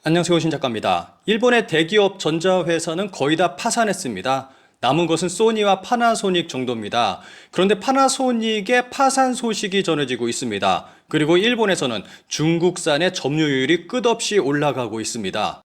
안녕하세요, 신 작가입니다. 일본의 대기업 전자회사는 거의 다 파산했습니다. 남은 것은 소니와 파나소닉 정도입니다. 그런데 파나소닉의 파산 소식이 전해지고 있습니다. 그리고 일본에서는 중국산의 점유율이 끝없이 올라가고 있습니다.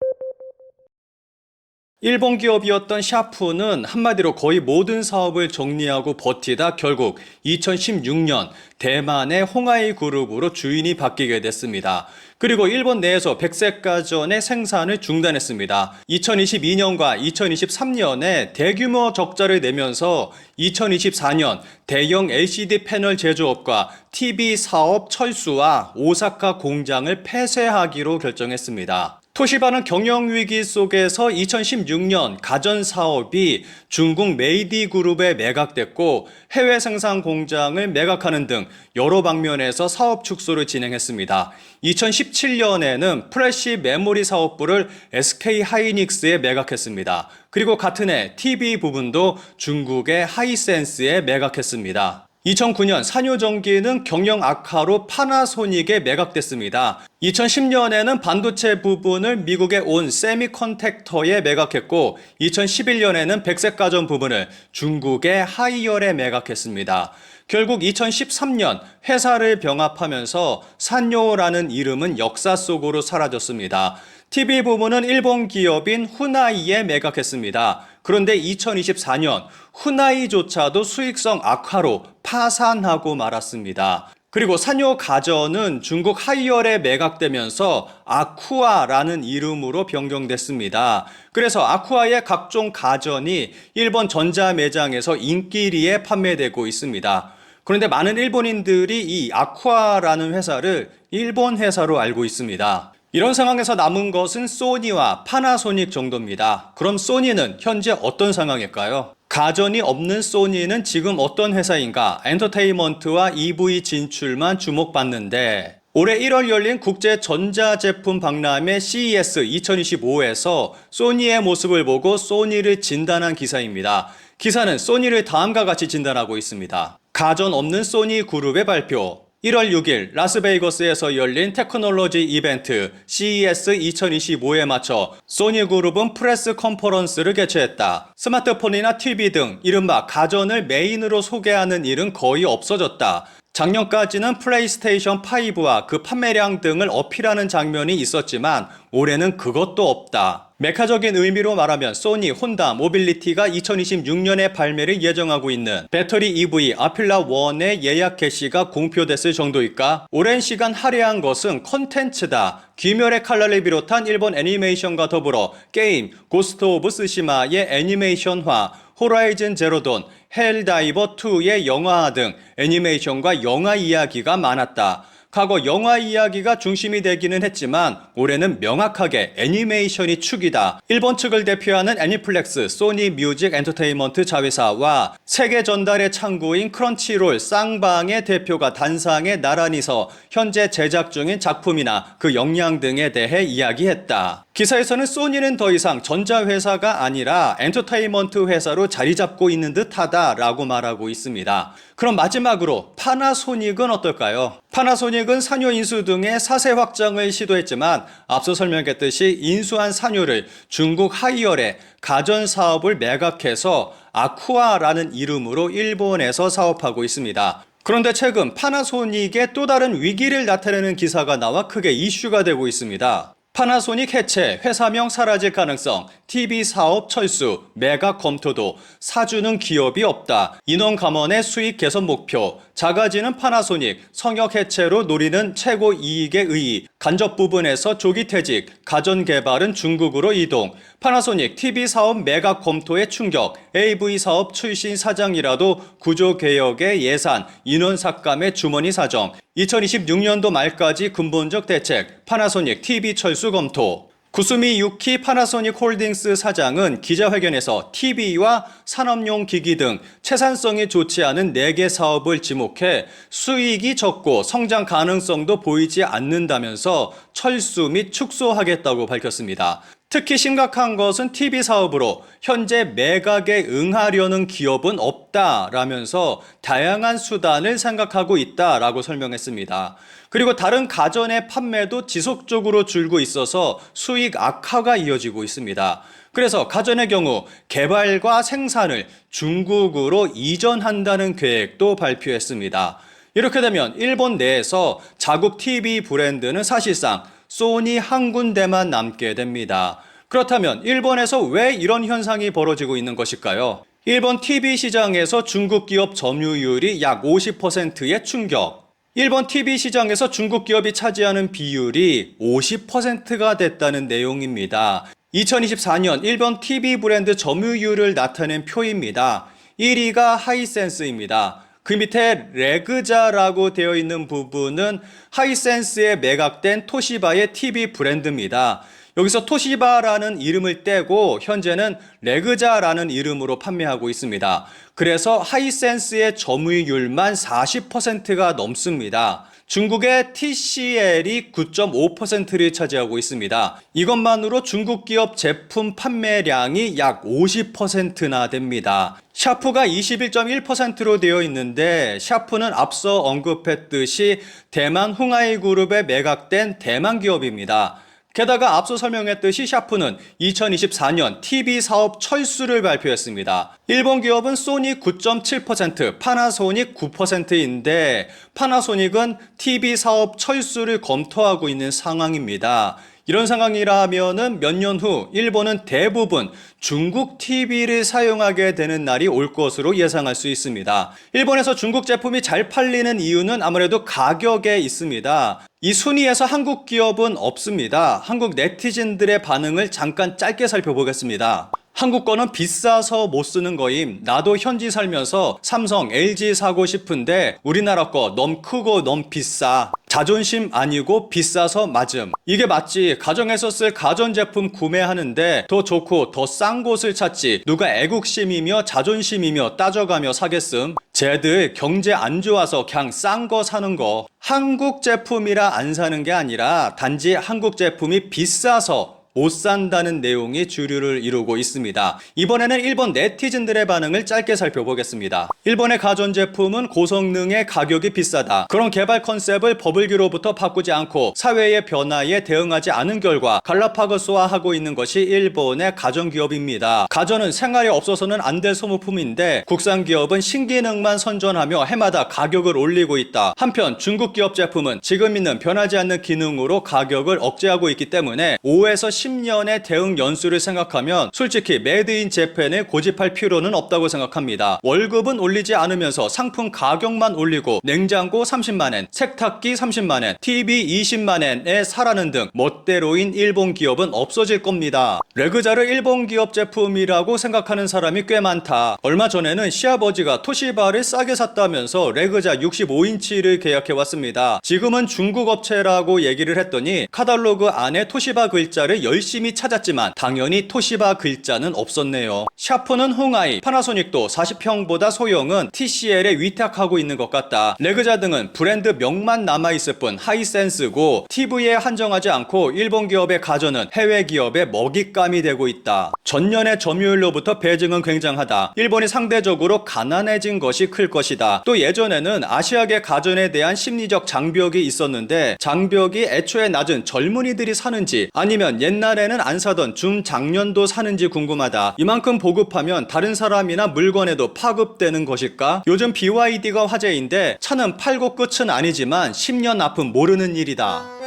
일본 기업이었던 샤프는 한마디로 거의 모든 사업을 정리하고 버티다 결국 2016년 대만의 홍하이 그룹으로 주인이 바뀌게 됐습니다. 그리고 일본 내에서 백색 가전의 생산을 중단했습니다. 2022년과 2023년에 대규모 적자를 내면서 2024년 대형 LCD 패널 제조업과 TV 사업 철수와 오사카 공장을 폐쇄하기로 결정했습니다. 토시바는 경영위기 속에서 2016년 가전 사업이 중국 메이디 그룹에 매각됐고 해외 생산 공장을 매각하는 등 여러 방면에서 사업 축소를 진행했습니다. 2017년에는 플래시 메모리 사업부를 SK 하이닉스에 매각했습니다. 그리고 같은 해 TV 부분도 중국의 하이센스에 매각했습니다. 2009년 산요전기는 경영 악화로 파나소닉에 매각됐습니다. 2010년에는 반도체 부분을 미국의 온 세미컨택터에 매각했고 2011년에는 백색가전 부분을 중국의 하이얼에 매각했습니다. 결국 2013년 회사를 병합하면서 산요라는 이름은 역사 속으로 사라졌습니다. TV 부문은 일본 기업인 후나이에 매각했습니다. 그런데 2024년 후나이조차도 수익성 악화로 파산하고 말았습니다. 그리고 산요 가전은 중국 하이얼에 매각되면서 아쿠아라는 이름으로 변경됐습니다. 그래서 아쿠아의 각종 가전이 일본 전자 매장에서 인기리에 판매되고 있습니다. 그런데 많은 일본인들이 이 아쿠아라는 회사를 일본 회사로 알고 있습니다. 이런 상황에서 남은 것은 소니와 파나소닉 정도입니다. 그럼 소니는 현재 어떤 상황일까요? 가전이 없는 소니는 지금 어떤 회사인가? 엔터테인먼트와 EV 진출만 주목받는데 올해 1월 열린 국제 전자제품 박람회 CES 2025에서 소니의 모습을 보고 소니를 진단한 기사입니다. 기사는 소니를 다음과 같이 진단하고 있습니다. 가전 없는 소니 그룹의 발표. 1월 6일 라스베이거스에서 열린 테크놀로지 이벤트 CES 2025에 맞춰 소니그룹은 프레스 컨퍼런스를 개최했다. 스마트폰이나 TV 등 이른바 가전을 메인으로 소개하는 일은 거의 없어졌다. 작년까지는 플레이스테이션 5와 그 판매량 등을 어필하는 장면이 있었지만 올해는 그것도 없다. 메카적인 의미로 말하면 소니, 혼다, 모빌리티가 2026년에 발매를 예정하고 있는 배터리 EV 아필라 1의 예약 개시가 공표됐을 정도일까? 오랜 시간 할애한 것은 콘텐츠다. 귀멸의 칼날을 비롯한 일본 애니메이션과 더불어 게임, 고스트 오브 스시마의 애니메이션화, 호라이즌 제로돈, 헬다이버 2의 영화화 등 애니메이션과 영화 이야기가 많았다. 과거 영화 이야기가 중심이 되기는 했지만 올해는 명확하게 애니메이션이 축이다. 일본 측을 대표하는 애니플렉스, 소니 뮤직 엔터테인먼트 자회사와 세계 전달의 창구인 크런치롤, 쌍방의 대표가 단상에 나란히 서 현재 제작 중인 작품이나 그 역량 등에 대해 이야기했다. 기사에서는 소니는 더 이상 전자회사가 아니라 엔터테인먼트 회사로 자리 잡고 있는 듯하다라고 말하고 있습니다. 그럼 마지막으로 파나소닉은 어떨까요? 파나소닉은 산요 인수 등의 사세 확장을 시도했지만 앞서 설명했듯이 인수한 산요를 중국 하이얼에 가전 사업을 매각해서 아쿠아라는 이름으로 일본에서 사업하고 있습니다. 그런데 최근 파나소닉의 또 다른 위기를 나타내는 기사가 나와 크게 이슈가 되고 있습니다. 파나소닉 해체, 회사명 사라질 가능성, TV 사업 철수, 매각 검토도, 사주는 기업이 없다, 인원 감원의 수익 개선 목표, 작아지는 파나소닉, 성역 해체로 노리는 최고 이익의 의의, 간접 부분에서 조기 퇴직, 가전 개발은 중국으로 이동, 파나소닉 TV 사업 매각 검토의 충격, AV 사업 출신 사장이라도 구조 개혁의 예산, 인원 삭감의 주머니 사정, 2026년도 말까지 근본적 대책, 파나소닉 TV 철수 검토. 구스미 유키 파나소닉 홀딩스 사장은 기자회견에서 TV와 산업용 기기 등 채산성이 좋지 않은 4개 사업을 지목해 수익이 적고 성장 가능성도 보이지 않는다면서 철수 및 축소하겠다고 밝혔습니다. 특히 심각한 것은 TV 사업으로 현재 매각에 응하려는 기업은 없다라면서 다양한 수단을 생각하고 있다라고 설명했습니다. 그리고 다른 가전의 판매도 지속적으로 줄고 있어서 수익 악화가 이어지고 있습니다. 그래서 가전의 경우 개발과 생산을 중국으로 이전한다는 계획도 발표했습니다. 이렇게 되면 일본 내에서 자국 TV 브랜드는 사실상 소니 한 군데만 남게 됩니다. 그렇다면 일본에서 왜 이런 현상이 벌어지고 있는 것일까요? 일본 TV 시장에서 중국 기업 점유율이 약 50%의 충격. 일본 TV 시장에서 중국 기업이 차지하는 비율이 50%가 됐다는 내용입니다. 2024년 일본 TV 브랜드 점유율을 나타낸 표입니다. 1위가 하이센스입니다. 그 밑에 레그자라고 되어 있는 부분은 하이센스에 매각된 토시바의 TV 브랜드입니다. 여기서 토시바라는 이름을 떼고 현재는 레그자라는 이름으로 판매하고 있습니다. 그래서 하이센스의 점유율만 40%가 넘습니다. 중국의 TCL이 9.5%를 차지하고 있습니다. 이것만으로 중국 기업 제품 판매량이 약 50%나 됩니다. 샤프가 21.1%로 되어 있는데 샤프는 앞서 언급했듯이 대만 홍하이 그룹에 매각된 대만 기업입니다. 게다가 앞서 설명했듯이 샤프는 2024년 TV 사업 철수를 발표했습니다. 일본 기업은 소니 9.7%, 파나소닉 9%인데 파나소닉은 TV 사업 철수를 검토하고 있는 상황입니다. 이런 상황이라면은 몇 년 후 일본은 대부분 중국 TV를 사용하게 되는 날이 올 것으로 예상할 수 있습니다. 일본에서 중국 제품이 잘 팔리는 이유는 아무래도 가격에 있습니다. 이 순위에서 한국 기업은 없습니다. 한국 네티즌들의 반응을 잠깐 짧게 살펴보겠습니다. 한국 거는 비싸서 못 쓰는 거임. 나도 현지 살면서 삼성, LG 사고 싶은데 우리나라 거 너무 크고 너무 비싸. 자존심 아니고 비싸서 맞음. 이게 맞지. 가정에서 쓸 가전제품 구매하는데 더 좋고 더 싼 곳을 찾지. 누가 애국심이며 자존심이며 따져가며 사겠음. 쟤들 경제 안 좋아서 그냥 싼 거 사는 거. 한국 제품이라 안 사는 게 아니라 단지 한국 제품이 비싸서 못 산다는 내용이 주류를 이루고 있습니다. 이번에는 일본 네티즌들의 반응을 짧게 살펴보겠습니다. 일본의 가전제품은 고성능의 가격이 비싸다. 그런 개발 컨셉을 버블기로부터 바꾸지 않고 사회의 변화에 대응하지 않은 결과 갈라파고스화하고 있는 것이 일본의 가전기업입니다. 가전은 생활에 없어서는 안 될 소모품인데 국산 기업은 신기능만 선전하며 해마다 가격을 올리고 있다. 한편 중국 기업 제품은 지금 있는 변하지 않는 기능으로 가격을 억제하고 있기 때문에 5에서 10년의 대응 연수를 생각하면 솔직히 메이드인 재팬을 고집할 필요는 없다고 생각합니다. 월급은 올리지 않으면서 상품 가격만 올리고 냉장고 30만엔, 세탁기 30만엔, TV 20만엔에 사라는 등 멋대로인 일본 기업은 없어질 겁니다. 레그자를 일본 기업 제품이라고 생각하는 사람이 꽤 많다. 얼마 전에는 시아버지가 토시바를 싸게 샀다면서 레그자 65인치를 계약해왔습니다. 지금은 중국 업체라고 얘기를 했더니 카탈로그 안에 토시바 글자를 열심히 찾았지만 당연히 토시바 글자는 없었네요. 샤프는 홍하이, 파나소닉도 40평보다 소형은 TCL에 위탁하고 있는 것 같다. 레그자 등은 브랜드 명만 남아있을 뿐 하이센스고 TV에 한정하지 않고 일본 기업의 가전은 해외 기업의 먹잇감이 되고 있다. 전년의 점유율로부터 배증은 굉장하다. 일본이 상대적으로 가난해진 것이 클 것이다. 또 예전에는 아시아계 가전에 대한 심리적 장벽이 있었는데 장벽이 애초에 낮은 젊은이들이 사는지 아니면 옛날에는 안 사던 중장년도 사는지 궁금하다. 이만큼 보급하면 다른 사람이나 물건에도 파급되는 것일까? 요즘 BYD가 화제인데 차는 팔고 끝은 아니지만 10년 앞은 모르는 일이다.